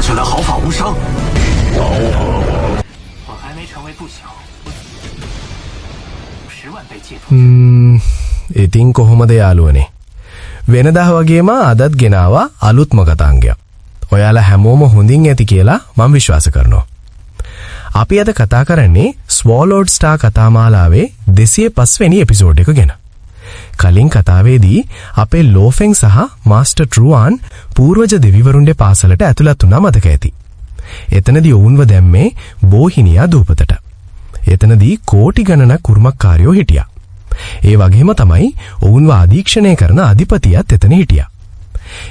起来毫发无伤。我还没成为不朽，10万被借出。ඉතින් කොහොමද යාළුවනේ? වෙනදා වගේම අදත් ගෙනාවා අලුත්ම කතාංගයක්. ඔයාලා හැමෝම හොඳින් ඇති කියලා මම විශ්වාස කරනවා. අපි අද කතා කරන්නේ ස්වෝලෝඩ් ස්ටාර් කතාමාලාවේ 205 වෙනි එපිසෝඩ් එක ගැන. කලින් කතාවේදී අපේ ලෝෆෙන් සහ මාස්ටර් ට්‍රූආන් පූර්වජ දෙවිවරුන්ගේ පාසලට ඇතුළත් වුණා මතක ඇති. එතනදී ඔවුන්ව දැම්මේ බෝහිනියා දූපතට. එතනදී කෝටි ගණනක් කුරුමක්කාරයෝ හිටියා. ඒ වගේම තමයි ඔවුන්ව අධීක්ෂණය කරන අධිපතියත් එතන හිටියා.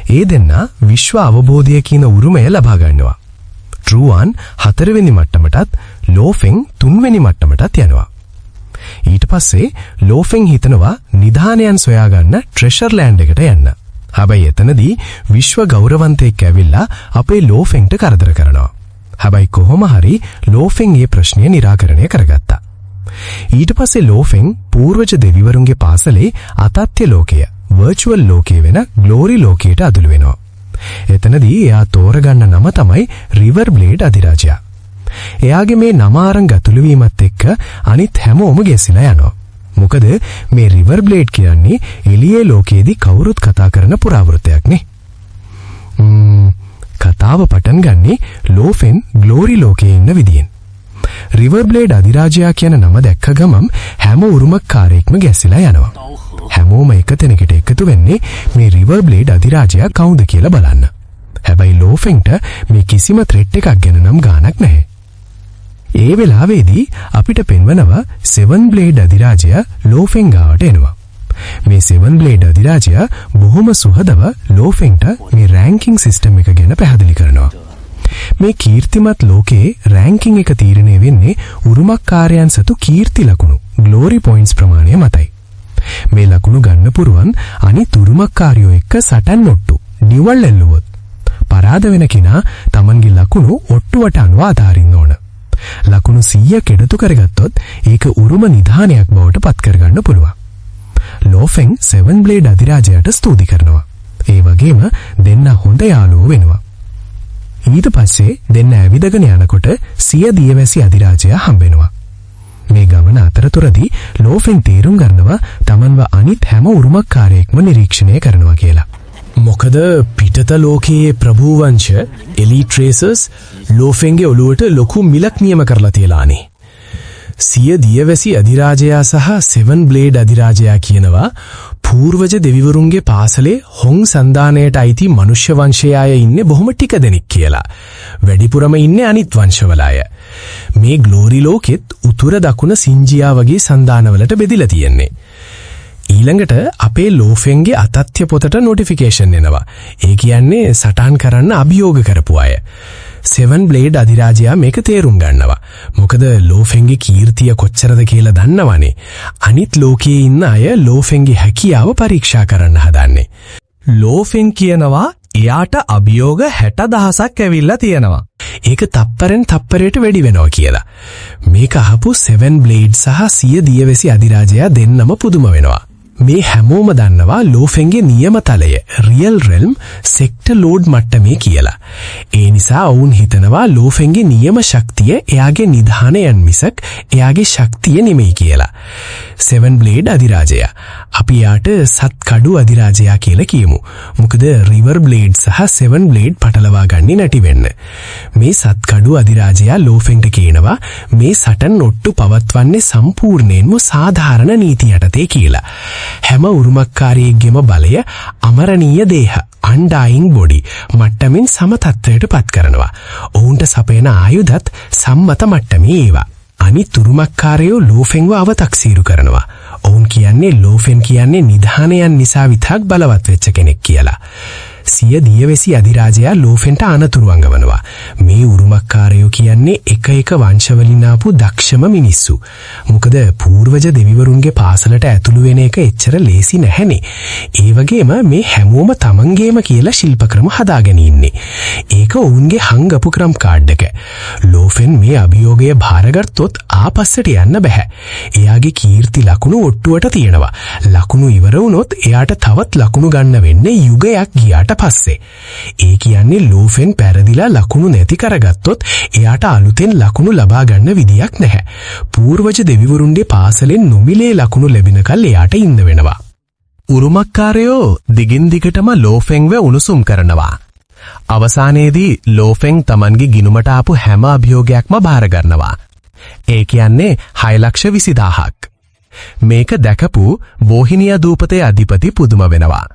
ඒ දෙන්න විශ්ව අවබෝධය කියන උරුමය ලබා ගන්නවා. ට්‍රූආන් 4 වෙනි මට්ටමටත් ලෝෆෙන් 3 වෙනි මට්ටමටත් යනවා. ඊට පස්සේ ලෝෆෙන් හිතනවා නිධානයන් සොයා ගන්න ට්‍රෙෂර් ලෑන්ඩ් එකට යන්න. හැබැයි එතනදී විශ්ව ගෞරවන්තයෙක් ඇවිල්ලා අපේ ලෝෆෙන්ට කරදර කරනවා. හැබැයි කොහොම හරි ලෝෆෙන් මේ ප්‍රශ්නය निराකරණය කරගත්තා. ඊට පස්සේ ලෝෆෙන් පූර්වජ දෙවිවරුන්ගේ පාසලේ අතත්‍ය ලෝකය වර්චුවල් ලෝකයේ වෙන ග්ලෝරි ලෝකයට අදුළු වෙනවා. එතනදී එයා තෝරගන්න නම තමයි රිවර් බ්ලේඩ් අධිරාජයා. එයාගේ මේ නම අරන් ගතුළු වීමත් එක්ක අනිත් හැමෝම ගැසිලා යනවා. මොකද මේ රිවර් බ්ලේඩ් කියන්නේ එළියේ ලෝකයේදී කවුරුත් කතා කරන පුරාවෘත්තයක් නේ. කතාව පටන් ගන්නේ ලෝෆෙන් ග්ලෝරි ලෝකයේ ඉන්න විදියෙන්. රිවර් බ්ලේඩ් අධිරාජයා කියන නම දැක්ක ගමන් හැම උරුමකාරයෙක්ම ගැසිලා යනවා. හැමෝම එක තැනකට එකතු වෙන්නේ මේ රිවර් බ්ලේඩ් අධිරාජයා කවුද කියලා බලන්න. හැබැයි ලෝෆෙන්ට මේ කිසිම ත්‍රෙට් එකක් ගැන නම් ගානක් නැහැ. ඒ වෙලාවේදී අපිට පෙන්වනවා 7 බ්ලේඩ් අධිරාජයා ලෝෆෙන් ගාවට එනවා. මේ 7 බ්ලේඩ් අධිරාජයා බොහොම සුහදව ලෝෆෙන්ට මේ රෑන්කින් සිස්ටම් එක ගැන පැහැදිලි කරනවා. මේ කීර්තිමත් ලෝකයේ රෑන්කින් එක තීරණය වෙන්නේ උරුමකාරයන් සතු කීර්ති ලකුණු ග්ලෝරි පොයින්ට්ස් ප්‍රමාණය මතයි. මේ ලකුණු ගන්න පුරුවන් අනිත් උරුමකාරයෝ එක්ක සටන් ඔට්ටු ඩිවල් එල්ලුවොත් පරාද වෙන කෙනා තමන්ගේ ලකුණු ඔට්ටුවට අනුව අතාරින්න ඕන. ලකුණු 100 කෙඩතු කරගත්තොත් ඒක උරුම නිධානයක් බවට පත් කරගන්න පුළුවන්. ලෝෆෙන් 7 බ්ලේඩ් අධිරාජයාට ස්තුති කරනවා. ඒ වගේම දෙන්න හොඳ යාළුවෝ වෙනවා. ඊට පස්සේ දෙන්න ඇවිදගෙන යනකොට සිය දියවැසි අධිරාජයා හම්බෙනවා. මේ ගමන අතරතුරදී ලෝෆෙන් තීරුම් ගන්නවා තමන්ව අනිත් හැම උරුමකාරයෙක්ම නිරීක්ෂණය කරනවා කියලා. මොකද පිටත ලෝකයේ ප්‍රභූවංශ එලීට් රේසර්ස් ලෝෆෙන්ගේ ඔළුවට ලොකු මිලක් නියම කරලා තියලානේ. සිය දියවැසි අධිරාජයා සහ 7 බ්ලේඩ් අධිරාජයා කියනවා පූර්වජ දෙවිවරුන්ගේ පාසලේ හොං සන්දානයට අයිති මනුෂ්‍ය වංශය අය ඉන්නේ බොහොම ටික දෙනෙක් කියලා. වැඩිපුරම ඉන්නේ අනිත් වංශවල අය. මේ ග්ලෝරි ලෝකෙත් උතුර දකුණ සින්ජියා වගේ සන්දානවලට බෙදිලා තියෙන්නේ. ඊළඟට අපේ ලෝෆෙන්ගේ අතත්‍ය පොතට නොටිෆිකේෂන් එනවා. ඒ කියන්නේ සටන් කරන්න අභියෝග කරපු අය. 7 බ්ලේඩ් අධිරාජයා මේක තේරුම් ගන්නවා. මොකද ලෝෆෙන්ගේ කීර්තිය කොච්චරද කියලා දන්නවනේ. අනිත් ලෝකයේ ඉන්න අය ලෝෆෙන්ගේ හැකියාව පරීක්ෂා කරන්න හදන්නේ. ලෝෆෙන් කියනවා එයාට අභියෝග 60,000ක් ඇවිල්ලා තියෙනවා. ඒක තප්පරෙන් තප්පරයට වැඩි වෙනවා කියලා. මේක අහපු 7 බ්ලේඩ් සහ සිය දියවැසි අධිරාජයා දෙන්නම පුදුම වෙනවා. මේ හැමෝම දන්නවා ලෝෆෙන්ගේ නියමතලය රියල් රෙල්ම් සෙක්ටර් ලෝඩ් මට්ටමේ කියලා. ඒ නිසා ඔවුන් හිතනවා ලෝෆෙන්ගේ නියම ශක්තිය එයාගේ නිධානයන් මිසක් එයාගේ ශක්තිය නෙමෙයි කියලා. 7 බ්ලේඩ් අධිරාජයා අපි යාට සත්කඩු අධිරාජයා කියලා කියමු. මොකද රිවර් බ්ලේඩ් සහ 7 බ්ලේඩ් පටලවා ගන්නේ නැති වෙන්න. මේ සත්කඩු අධිරාජයා ලෝෆෙන්ට කියනවා මේ සටන් ඔට්ටු පවත්වන්නේ සම්පූර්ණයෙන්ම සාධාරණ නීති යටතේ කියලා. හැම උරුමකාරයෙක්ගේම බලය අමරණීය දේහ අන්ඩායින් බොඩි මට්ටමින් සම තත්ත්වයට පත් කරනවා. ඔවුන්ට සපයන ආයුධත් සම්මත මට්ටමේ ඒවා. අනිත් උරුමකාරයෝ ලෝෆෙන්ව අවතක්සීරු කරනවා. ඔවුන් කියන්නේ ලෝෆෙන් කියන්නේ නිධානයන් නිසා විතරක් බලවත් වෙච්ච කෙනෙක් කියලා. සිය දියවැසි අධිරාජයා ලෝෆෙන්ට අනතුරු අඟවනවා. මේ උරුමකාරයෝ කියන්නේ එක එක වංශවලින් ආපු දක්ෂම මිනිස්සු. මොකද පූර්වජ දෙවිවරුන්ගේ පාසලට ඇතුළු වෙන එක එච්චර ලේසි නැහැනේ. ඒ වගේම මේ හැමෝම තමන්ගේම කියලා ශිල්පක්‍රම හදාගෙන ඉන්නේ. ඒක ඔවුන්ගේ හංගපු ක්‍රම් කාඩ් එක. ලෝෆෙන් මේ අභියෝගය බාරගත්තොත් ආපස්සට යන්න බෑ. එයාගේ කීර්ති ලකුණු ඔට්ටුවට තියෙනවා. ලකුණු ඉවර වුණොත් එයාට තවත් ලකුණු ගන්න වෙන්නේ යුගයක් ගියාට පස්සේ. ඒ කියන්නේ ලෝෆෙන් පැරදිලා ලකුණු නැති කරගත්තොත් එයාට අලුතෙන් ලකුණු ලබා ගන්න විදියක් නැහැ. පූර්වජ දෙවිවරුන්ගේ පාසලෙන් නොමිලේ ලකුණු ලැබෙනකල් එයාට ඉන්න වෙනවා. උරුමකාරයෝ දිගින් දිගටම ලෝෆෙන්ව උණුසුම් කරනවා. අවසානයේදී ලෝෆෙන් තමන්ගේ ගිනුමට ආපු හැම අභියෝගයක්ම බාර ගන්නවා. ඒ කියන්නේ 6,20,000ක්. මේක දැකපු වෝහිනියා දූපතේ අධිපති පුදුම වෙනවා.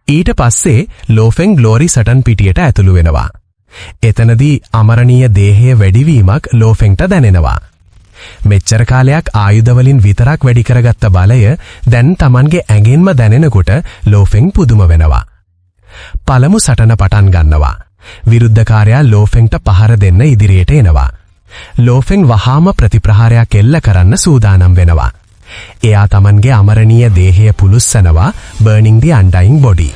ඊට පස්සේ ලෝෆෙන් ග්ලෝරි සටන් පිටියට ඇතුළු වෙනවා. එතනදී අමරණීය දේහයේ වැඩිවීමක් ලෝෆෙන්ට දැනෙනවා. මෙච්චර කාලයක් ආයුධ වලින් විතරක් වැඩි කරගත්ත බලය දැන් Tamanගේ ඇඟෙන්ම දැනෙනකොට ලෝෆෙන් පුදුම වෙනවා. පළමු සටන පටන් ගන්නවා. විරුද්ධකාරයා ලෝෆෙන්ට පහර දෙන්න ඉදිරියට එනවා. ලෝෆෙන් වහාම ප්‍රතිප්‍රහාරයක් එල්ල කරන්න සූදානම් වෙනවා. එයා Tamanගේ අමරණීය දේහය පුලුස්සනවා burning the undying body.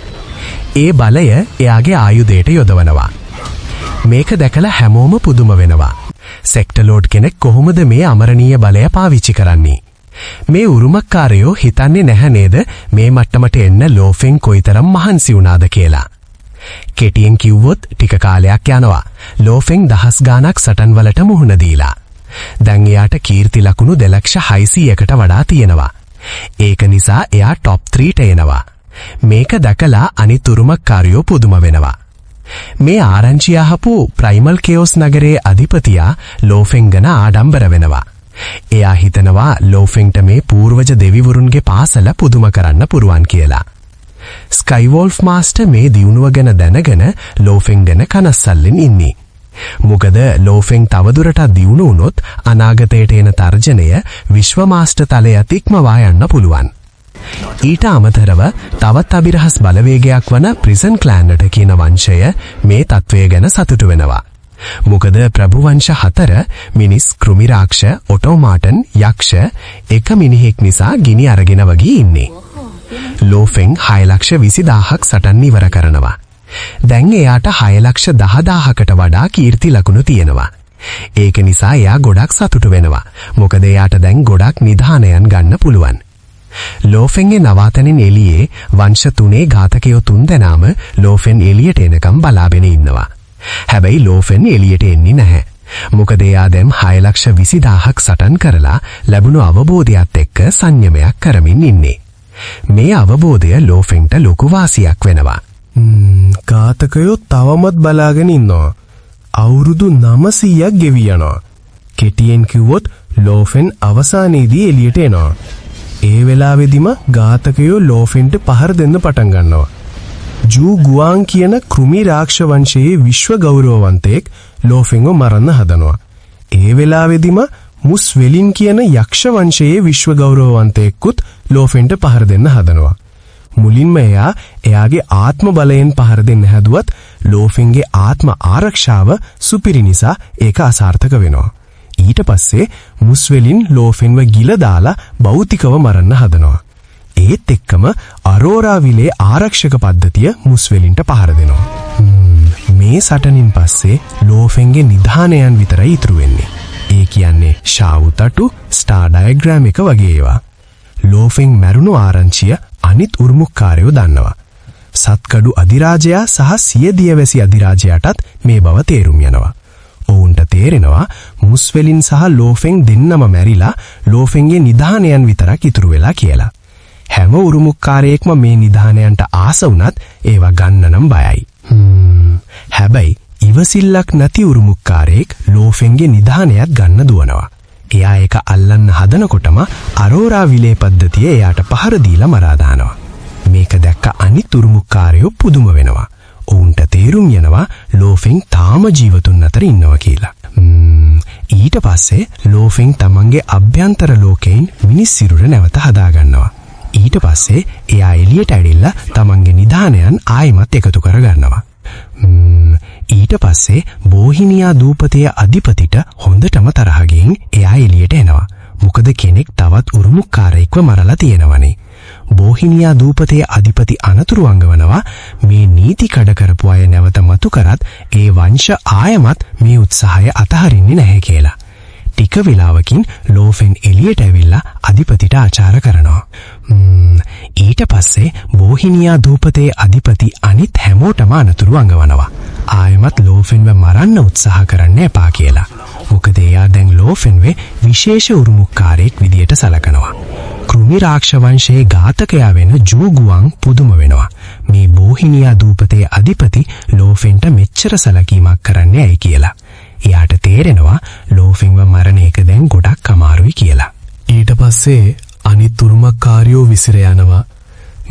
ඒ බලය එයාගේ ආයුධයට යොදවනවා. මේක දැකලා හැමෝම පුදුම වෙනවා. සෙක්ටර් ලෝඩ් කෙනෙක් කොහොමද මේ අමරණීය බලය පාවිච්චි කරන්නේ? මේ උරුමකාරයෝ හිතන්නේ නැහැ නේද මේ මට්ටමට එන්න ලෝෆෙන් කොයිතරම් මහන්සි වුණාද කියලා. කෙටියෙන් කිව්වොත් ටික කාලයක් යනවා. ලෝෆෙන් දහස් ගාණක් සටන් වලට මුහුණ දීලා. දැන් එයාට කීර්ති ලකුණු 2,600කට වඩා තියෙනවා. ඒක නිසා එයා টොප් 3ට එනවා. මේක දැකලා අනිත් උරුමකාරයෝ පුදුම වෙනවා. මේ ආරංචිය අහපු ප්‍රයිමල් කෙෝස් නගරයේ අධිපතියා ලෝෆෙන් ගැන ආඩම්බර වෙනවා. එයා හිතනවා ලෝෆෙන්ට මේ පූර්වජ දෙවිවරුන්ගේ පාසල පුදුම කරන්න පුරුවන් කියලා. ස්කයිවෝල්ෆ් මාස්ටර් මේ දියුණුව ගැන දැනගෙන ලෝෆෙන් ගැන කනස්සල්ලෙන් ඉන්නේ. මොකද ලෝෆෙන් තවදුරටත් දියුණු වුණොත් අනාගතයට එන තර්ජනය විශ්ව මාස්ටර් තලයට ඉක්මවා යන්න පුළුවන්. ඊට අමතරව තවත් අභිරහස් බලවේගයක් වන ප්‍රිසන් ක්ලෑන්ට කියන වංශය මේ තත්වය ගැන සතුටු වෙනවා. මොකද ප්‍රභු වංශ 4 මිනිස් කෘමි රාක්ෂ ඔටෝමාටන් යක්ෂ එක මිනිහෙක් නිසා ගිනි අරගෙන වගේ ඉන්නේ. ලෝෆෙන් 6,20,000ක් සටන් ඉවර කරනවා. දැන් එයාට 6,10,000කට වඩා කීර්ති ලකුණු තියෙනවා. ඒක නිසා එයා ගොඩක් සතුටු වෙනවා. මොකද එයාට දැන් ගොඩක් නිධානයන් ගන්න පුළුවන්. ලෝෆෙන්ගේ නවාතනෙන් එළියේ වංශ 3 ඝාතකයෝ 3 දෙනාම ලෝෆෙන් එළියට එනකම් බලාගෙන ඉන්නවා. හැබැයි ලෝෆෙන් එළියට එන්නේ නැහැ. මොකද එයා දැන් 6,20,000ක් සටන් කරලා ලැබුණු අවබෝධයත් එක්ක සංයමයක් කරමින් ඉන්නේ. මේ අවබෝධය ලෝෆෙන්ට ලොකු වාසියක් වෙනවා. ඝාතකයෝ තවමත් බලාගෙන ඉන්නවා. අවුරුදු 900ක් ගෙවි යනවා. කෙටියෙන් කිව්වොත් ලෝෆෙන් අවසානයේදී එළියට එනවා. ඒ වෙලාවෙදිම ඝාතකයෝ ලෝෆෙන්ට පහර දෙන්න පටන් ගන්නවා. ජූ ගුවාන් කියන කෘමි රාක්ෂ වංශයේ විශ්ව ගෞරවවන්තයෙක් ලෝෆෙන්ව මරන්න හදනවා. ඒ වෙලාවෙදිම මුස් වෙලින් කියන යක්ෂ වංශයේ විශ්ව ගෞරවවන්තයෙක්කුත් ලෝෆෙන්ට පහර දෙන්න හදනවා. මුලින්ම එයාගේ ආත්ම බලයෙන් පහර දෙන්න හැදුවත් ලෝෆෙන්ගේ ආත්ම ආරක්ෂාව සුපිරි නිසා ඒක අසාර්ථක වෙනවා. ඊට පස්සේ මුස්වෙලින් ලෝෆෙන්ව ගිල දාලා භෞතිකව මරන්න හදනවා. ඒත් එක්කම අරෝරා විලේ ආරක්ෂක පද්ධතිය මුස්වෙලින්ට පහර දෙනවා. මේ සටනින් පස්සේ ලෝෆෙන්ගේ නිධානයන් විතරයි ඉතුරු වෙන්නේ. ඒ කියන්නේ ශාවු තටු, ස්ටාර් ඩයග්‍රෑම් එක වගේ ඒවා. ලෝෆෙන් මැරුණු ආරංචිය අනිත් උරුමුක්කාරයෝ දන්නවා. සත්කඩු අධිරාජයා සහ සිය දියවැසි අධිරාජයාටත් මේ බව තේරුම් යනවා. ඔවුන්ට තේරෙනවා මුස්වෙලින් සහ ලෝෆෙන් දෙන්නම මැරිලා ලෝෆෙන්ගේ නිධානයන් විතරක් ඉතුරු වෙලා කියලා. හැම උරුමුක්කාරයෙක්ම මේ නිධානයන්ට ආස වුණත් ඒවා ගන්න නම් බයයි. හැබැයි ඉවසිල්ලක් නැති උරුමුක්කාරයෙක් ලෝෆෙන්ගේ නිධානයත් ගන්න දුවනවා. එයා ඒක අල්ලන්න හදනකොටම අරෝරා විලේ පද්ධතිය එයාට පහර දීලා මරා දානවා. මේක දැක්ක අනිත් උරුමුක්කාරයෝ පුදුම වෙනවා. ඔවුන්ට තේරුම් යනවා ලෝෆෙන් තාම ජීවතුන් අතර ඉන්නවා කියලා. ඊට පස්සේ ලෝෆෙන් තමන්ගේ අභ්‍යන්තර ලෝකයෙන් මිනිස් සිරුර නැවත හදාගන්නවා. ඊට පස්සේ එයා එළියට ඇවිල්ලා තමන්ගේ නිධානයන් ආයෙමත් එකතු කරගන්නවා. ඊට පස්සේ බෝහිනියා දූපතේ අධිපතිට හොඳටම තරහ ගින් එයා එළියට එනවා. මොකද කෙනෙක් තවත් උරුමුක්කාරයෙක්ව මරලා තියෙනවනේ. බෝහිනියා දූපතේ අධිපති අනතුරු අංගවනවා මේ නීති කඩ කරපු අය නැවත මතු කරත් ඒ වංශ ආයමත් මේ උත්සාහය අතහරින්නේ නැහැ කියලා. ටික වෙලාවකින් ලෝෆෙන් එළියට ඇවිල්ලා අධිපතිට ආචාර කරනවා. ඊට පස්සේ බෝහිනියා දූපතේ අධිපති අනිත් හැමෝටම අනතුරු අඟවනවා. ආයෙමත් ලෝෆෙන්ව මරන්න උත්සාහ කරන්න එපා කියලා. මොකද එයා දැන් ලෝෆෙන්ව විශේෂ උරුමුකාරයෙක් විදියට සලකනවා. කෘමි රාක්ෂ වංශයේ ඝාතකයා වෙන ජූගුවන් පුදුම වෙනවා. මේ බෝහිනියා දූපතේ අධිපති ලෝෆෙන්ට මෙච්චර සැලකීමක් කරන්නේ ඇයි කියලා. එයාට තේරෙනවා ලෝෆෙන්ව මරණ එක දැන් ගොඩක් අමාරුයි කියලා. ඊට පස්සේ අනිත් උරුමකාරයෝ විසිර යනවා.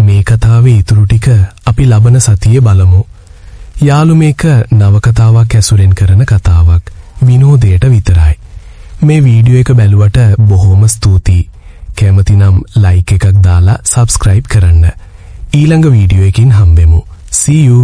මේ කතාවේ ඉතුරු ටික අපි ලබන සතියේ බලමු. යාළු මේක නවකතාවක් ඇසුරෙන් කරන කතාවක්. විනෝදයට විතරයි. මේ වීඩියෝ එක බැලුවට බොහොම ස්තුතියි. කැමති නම් ලයික් එකක් දාලා සබ්ස්ක්‍රයිබ් කරන්න. ඊළඟ වීඩියෝ එකකින් හම්බෙමු. See you.